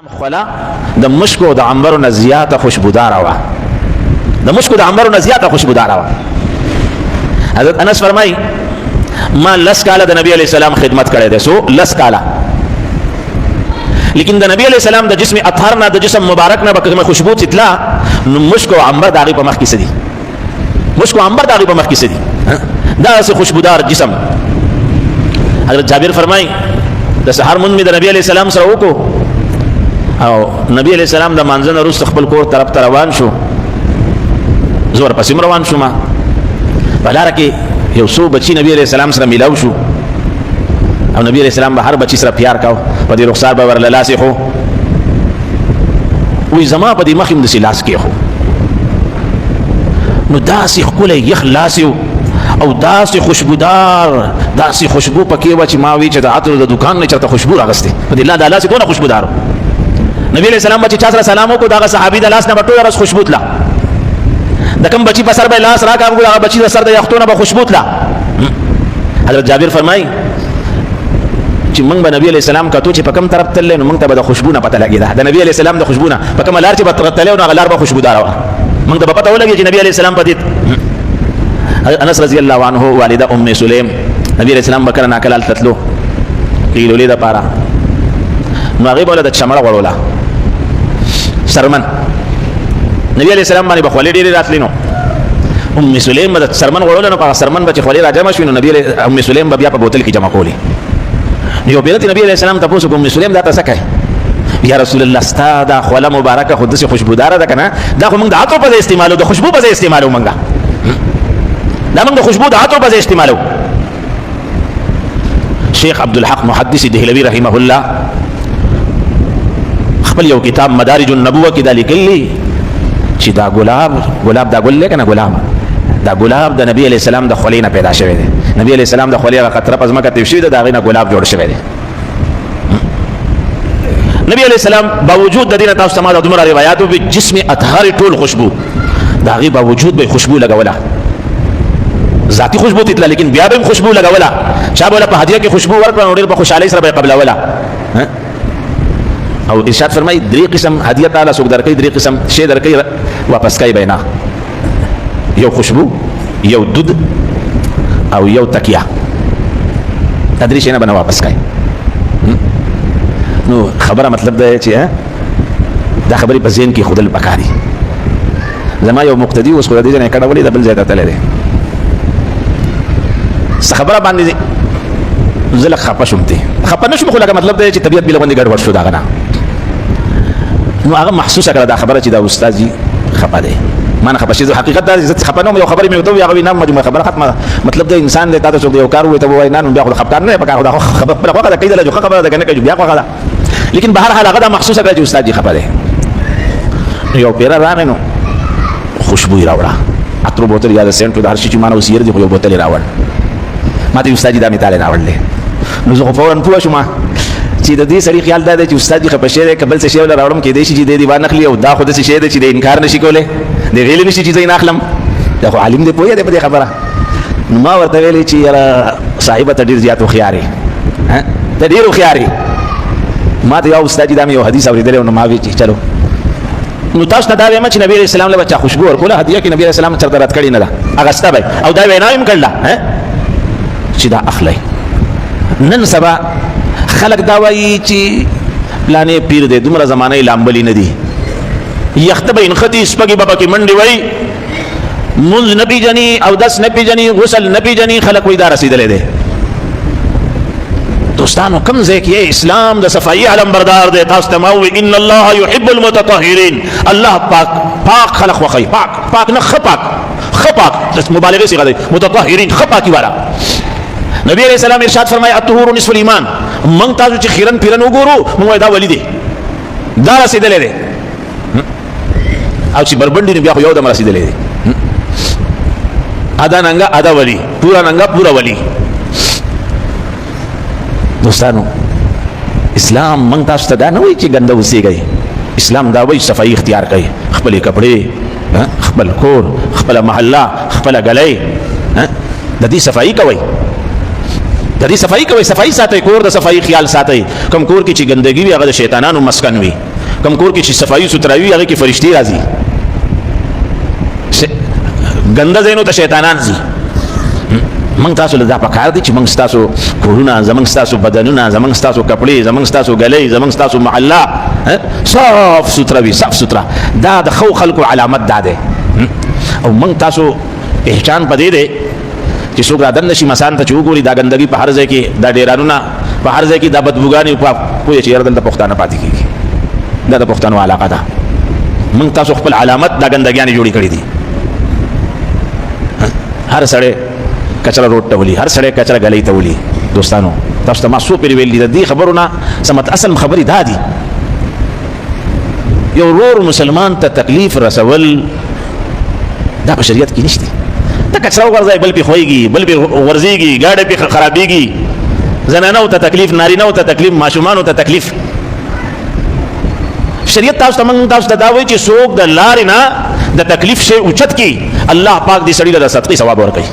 خلا د مشکو د عنبر نه زیاته خوشبودار وا د مشکو د عنبر نه زیاته خوشبودار وا. حضرت انس فرمای ما لس کاله د نبی علیہ السلام خدمت کړې ده، سو لس کاله، لیکن د نبی علیہ السلام د جسم اطهر نه د جسم مبارک نه به خوشبو تطلا نو مشکو عنبر داغي په مخ کې سدي، مشکو عنبر داغي په مخ کې سدي، دا سه خوشبودار جسم. حضرت جابر فرمای د سحر مون می د نبی علیہ السلام سره وکړو او نبی علیہ السلام د مانځه نه وروسته خپل کور طرف ته روان شو، زور پسې روان شو. ما په لاره کې یو څو بچي نبی علیہ السلام سره میلاو شو او نبی علیہ السلام به هر بچي سره پیار کاو، په دې رخسار به ورله لاس خو وی زما په دې مخ هم د لاس کې خو نو داسې ښکلی یخ لاس او داسې خوشبودار، داسې خوشبو پکې وه چې ما وی چې د عطر د دکان نه چېرته خوشبو راغستې په دې لا دا لاس دونه خوشبودار. نبی علیہ السلام بچی چا سره سلام وکړو، دغه صحابي د لاس نه به ټوله ورځ خوشبو تله، د کوم بچي په سر به لاس راکاږو هغه بچي د سر د یختونه به خوشبو تله. حضرت جابر فرمایي چې موږ به نبی علیہ السلام کتو چې په کوم طرف تللی نو موږ ته به د خوشبو نه پته لګېده، د نبی علیہ السلام د خوشبو نه په کومه لار چې به تللی نو هغه لار به خوشبوداره وه، موږ ته به پته ولګي چې نبی علیہ السلام په دې. انس رضی الله عنه والده ام سلیم نبی علیہ السلام به کله ناکله هلته تلو قیلولې دپاره، نو هغې به له د چمړه غوړوله سرمن، نبی علیہ السلام باندې به خولې ډېرې راتلې نو ام سلیم به د سرمن غوړوله، نو په هغه سرمن به چې خولې را جمع شوي نو نبی ام سلیم به بیا په بوتل کې جمع کولې. نو یو پیرت نبی علیہ السلام تپوس وکړو ام سلیم دا ته څه کوې؟ یا رسول الله ستا دا خوله مبارکه خو داسې خوشبوداره ده که نه، دا خو موږ د عطر په ځای استعمالو، د خوشبو په ځای استعمالو، موږ دا موږ د خوشبو د عطر په ځای استعمالو. شیخ عبدالحق محدث دهلوي رحمه الله خپل یو کتاب مدارج النبوه کې دا لیکلی چې دا ګلاب دا ګل دی که نه، دا ګلاب د نبی علیہ السلام د خولې نه پیدا شوی دی، نبی علیہ السلام د خولې هغه قطره په ځمکه تېر شوي ده، د هغې نه ګلاب جوړ شوی دی. نبی علیہ السلام باوجود د دې نه تاسو ته ما د دومره روایاتو به جسم اطهر ټول خوشبو د هغې باوجود به خوشبو لګوله، ذاتی خوشبو تتله لیکن بیا به هم خوشبو لګوله، چا به په هدیه کې خوشبو ورکړه نو ډېر په خوشحالۍ سره به یې قبلوله. او ارشاد فرمایي درې قسم هدیه تعالی څوک درکوي، درې قسم شی درکوي واپس کوي به نه، یو خوشبو، یو دود او یو تکیه، دا درې شیونه به نه واپس کوي. نو خبره مطلب دا چې دا خبرې په ذهن کې ښودل پکار دي. زما یو مقتدي اوس خو د دې ځای نه کډه ولې د بل ځای ته تللی دی، څه خبره باندې زه لږ خفه شوم، خفه نه شوم خو لکه مطلب دی چې طبیعت بې له غوندې ګډوډ شو د هغه نه، نو هغه محسوسه کړه دا خبره چې دا استاد جي خفه دی، ما نه خفه شي، حقیقت دا زه خفه نه وم، یو خبرې مې ورته وویل هغه وایي نه مجموعه خبره ختمه، مطلب دی انسان دی تا ته څوک یو کار ووایي ته ووایي نه نو بیا خو د خفګان نه دی پکار، خو دا خبره خوښه ده کوي دله جو ښه خبره ده که نه کوي بیا خوښه ده، لیکن به هر حال هغه دا محسوسه کړه چې استاد جي خفه دی. نو یو پیره راغی نو خوشبو یې راوړه، عطرو بوتل یا د سینټو د هر شي چې ما نه اوس یېر دي خو یو بوتل یې راوړ، ما ته استاد جي دا مې تاله راوړلی، نو زه خو فورا پوه شوم چې د دې سړي خیال دا دی چې استاد جي خفه شوی دی که بل څه شی ورله راوړم کېدای شي چې دی دې وانخلي او دا خو داسې شی دی چې دی انکار نشي کولی، دی ویلی نشي چې زه یې نه اخلم، دا خو عالم دی پوهه دی په دې خبره. نو ما ورته ویلې چې یاره صاحبه ته ډېر زیات هوښیار یې، ته ډېر هوښیار یې. ما ته یو استاد جي دا مې یو حدیث اورېدلی و نو ما وی چې چلو نو تاسو ته دا وایم چې نبی علیہ السلام له به چا خوشبو ورکوله هدیه کې نبی علیہ السلام چېرته رد کړې نه ده، اخسته به او دا وینا هم کړله چې دا اخلی. نن سبا خلک دا وایي چې پلانې پیر دی، دومره زمانه یې لامبلي نه دي، یخته به انخطي سپږې به پکې منډې وایي، مونځ نه پیژني، اودس نه پیژني، غسل نه پیژني، خلک وایي دا رسېدلی دی. دوستانو کم ځای کې اسلام د صفایي علم بردار دی، تاسو ته ما ووایي ان الله یحب المتطهرین، الله پاک خلق خوښوي، پاک نه ښه پاک مبالغې صيغه دی، متطهرین ښه پاکي والا. نبی علیہ السلام ارشاد فرمایا الطهور نصف الایمان، موږ تاسو چې خیرن پیرن وګورو موږ وایو دا ولی دی، دا رسېدلی دی، او چې بربنډي نو بیا خو یو دم رسېدلی دی، ادا ننګه ادا ولی، پورا ننګه پورا ولی. دوستانو اسلام موږ تاسو ته دا نه وایي چې ګنده اوسېږئ، اسلام دا وایي صفایي اختیار کړئ، خپلې کپړې، خپل کور، خپله محله، خپله ګلۍ، د دې صفایي کوئ. د دې صفائی کوي، صفائی ساتي، کور د صفائی خیال ساتي. کوم کور کې چې ګندګي وي هغه د شیطانانو مسکن وي، کوم کور کې چې صفائی ستراوي هغه کې فرشتي راځي. ګنده ځینو ته شیطانان ځي. موږ تاسو له دا پکار دي چې موږ تاسو کورونه، زموږ تاسو بدنونه، زموږ تاسو کپړې، زموږ تاسو غلې، زموږ تاسو محله صاف سوتره وي، صاف سوتره. دا د خو خلکو علامت ده. او موږ تاسو پہچان پدې ده چې څوک را دن شي مسان ته چې وګوري دا ګندګي په هر ځای کې، دا ډیرانونه په هر ځای کې، دا بدبوګانې په کوی چې یردن د پښتانه پاتې کیږي. دا د پښتنو علاقه ده. موږ تاسو خپل علامت دا ګندګیانې جوړې کړې دي. هر سړی کچره روټ ته ولي، هر سړی کچره غلې ته ولي. دوستانو تاسو ته ما سو پیری ویل دي د دې خبرونه سمت اصل خبرې دا دي. یو ورور مسلمان ته تکلیف رسول دا په شریعت کې نشته. دا کچره ورځي بل په خوېږي، بل په ورځيږي، گاډي په خرابيږي، زنانو ته تکلیف، نارینه‌و ته تکلیف، ماشومانو ته تکلیف. شریعت تاسو ته موږ تاسو ته دا وایي چې څوک د لارې نه د تکلیف شی اوچت کی، الله پاک دې سړي له صدقې ثواب ورکړي.